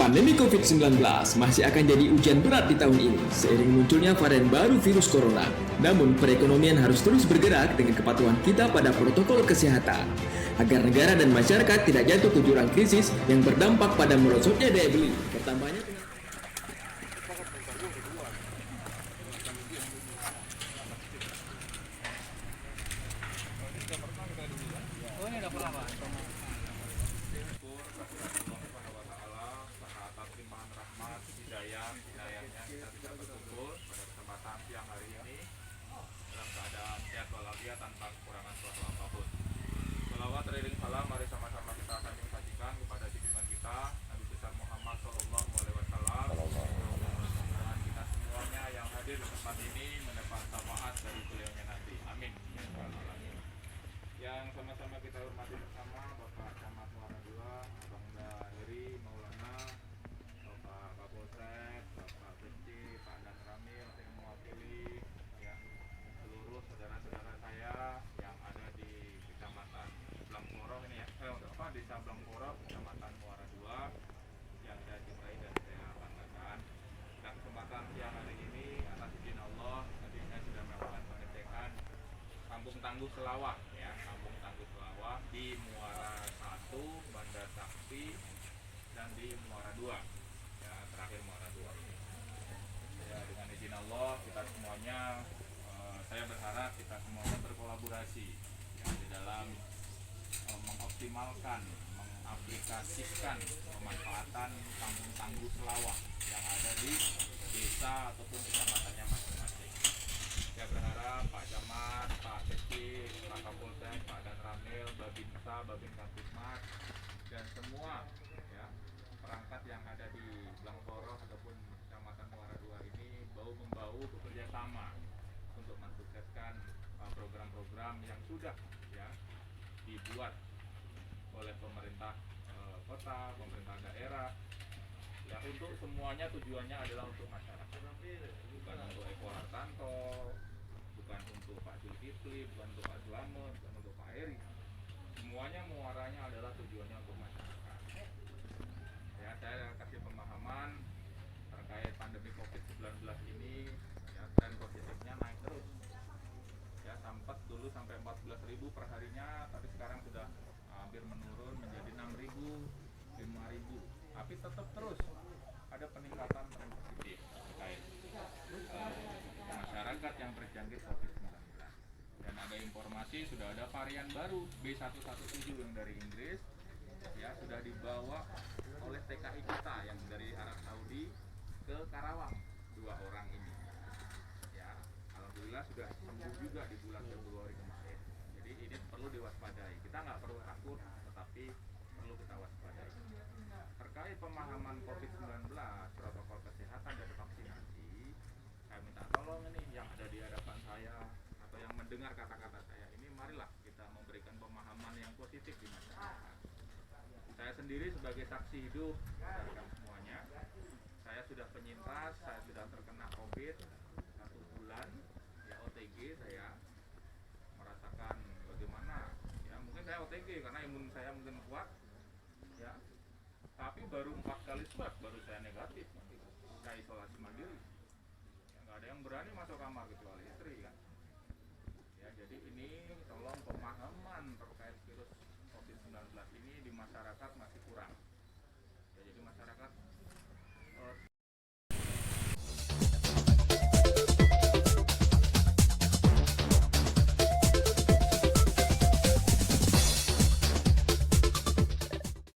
Pandemi COVID-19 masih akan jadi ujian berat di tahun ini seiring munculnya varian baru virus corona. Namun, perekonomian harus terus bergerak dengan kepatuhan kita pada protokol kesehatan agar negara dan masyarakat tidak jatuh ke jurang krisis yang berdampak pada merosotnya daya beli. Bertambahnya hidayahnya kita bisa berkumpul pada kesempatan siang hari ini dalam keadaan sehat walafiat tanpa kekurangan suatu apapun. Selawat teriring salam, mari sama-sama kita sanjung sajikan kepada junjungan kita Nabi besar Muhammad Sallallahu Alaihi Wasallam dan kita semuanya yang hadir di tempat ini mendapat syafaat dari beliaunya nanti. Amin. Yang sama-sama kita hormati bersama Bapak Camat Muara II, Abang Heri Maulana, Bapak Kapolsek, Bapak Benci, Pak Dan Ramil yang mewakili ya, seluruh saudara-saudara saya yang ada di Kecamatan Blangkoro ini ya, Desa Blangkoro, Kecamatan Muara II yang saya cintai dan saya banggakan. Dan kesempatan siang hari ini atas izin Allah, tadi saya sudah melakukan pengecekan Kampung Tangguh Selawah ya, Kampung Tangguh Selawah di Muara 1, Bandar Sakti dan di Muara 2. Terakhir Muara 2 ya, dengan izin Allah kita semuanya saya berharap kita semuanya berkolaborasi ya, di dalam mengoptimalkan, mengaplikasikan pemanfaatan Kampung Tangguh Selawah yang ada di desa ataupun kecamatannya masing-masing. Saya berharap Pak Camat, Pak Kecil, Pak Kapolsek, Pak Dan Ramil, Babinsa, Babin Kapusmas dan semua ya perangkat yang ada di Blangkoro ataupun Kecamatan Muara II ini bahu-membahu bekerja sama untuk mensukseskan program-program yang sudah ya dibuat oleh pemerintah kota, pemerintah daerah ya, untuk semuanya tujuannya adalah untuk masyarakat, bukan untuk Eko Hartanto, bukan untuk Pak Zulkifli, bukan untuk Pak Sulamet, bukan untuk Pak Heri. Semuanya muaranya adalah tujuannya untuk masyarakat. Ya, saya kasih pemahaman terkait pandemi COVID-19 ini ya, tren positifnya naik terus ya, dulu sampai 14.000 per harinya, tapi sekarang sudah hampir menurun menjadi 6.000, 5.000, tapi tetap terus ada peningkatan tren positif terkait masyarakat yang terjangkit COVID-19. Dan ada informasi sudah ada varian baru B117 yang dari Inggris ya, sudah dibawa oleh TKI kita yang dari Arab Saudi ke Karawang, 2 orang ini ya, alhamdulillah sudah sembuh juga di bulan Februari kemarin. Jadi ini perlu diwaspadai, kita nggak perlu takut tetapi perlu kita waspadai terkait pemahaman COVID-19, protokol kesehatan dan vaksinasi. Saya minta tolong ini yang ada di hadapan saya atau yang mendengar kata-kata saya ini, marilah kita memberikan pemahaman yang positif di masyarakat. Saya sendiri sebagai saksi hidup rekan semuanya, saya sudah penyintas, saya sudah terkena COVID 1 bulan ya, OTG. Saya merasakan bagaimana ya, mungkin saya OTG karena imun saya mungkin kuat ya, tapi baru 4 kali swab baru saya negatif. Saya isolasi mandiri ya, nggak ada yang berani masuk kamar kecuali istri kan ya. Jadi ini tolong pemahaman terkait virus COVID-19 ini di masyarakat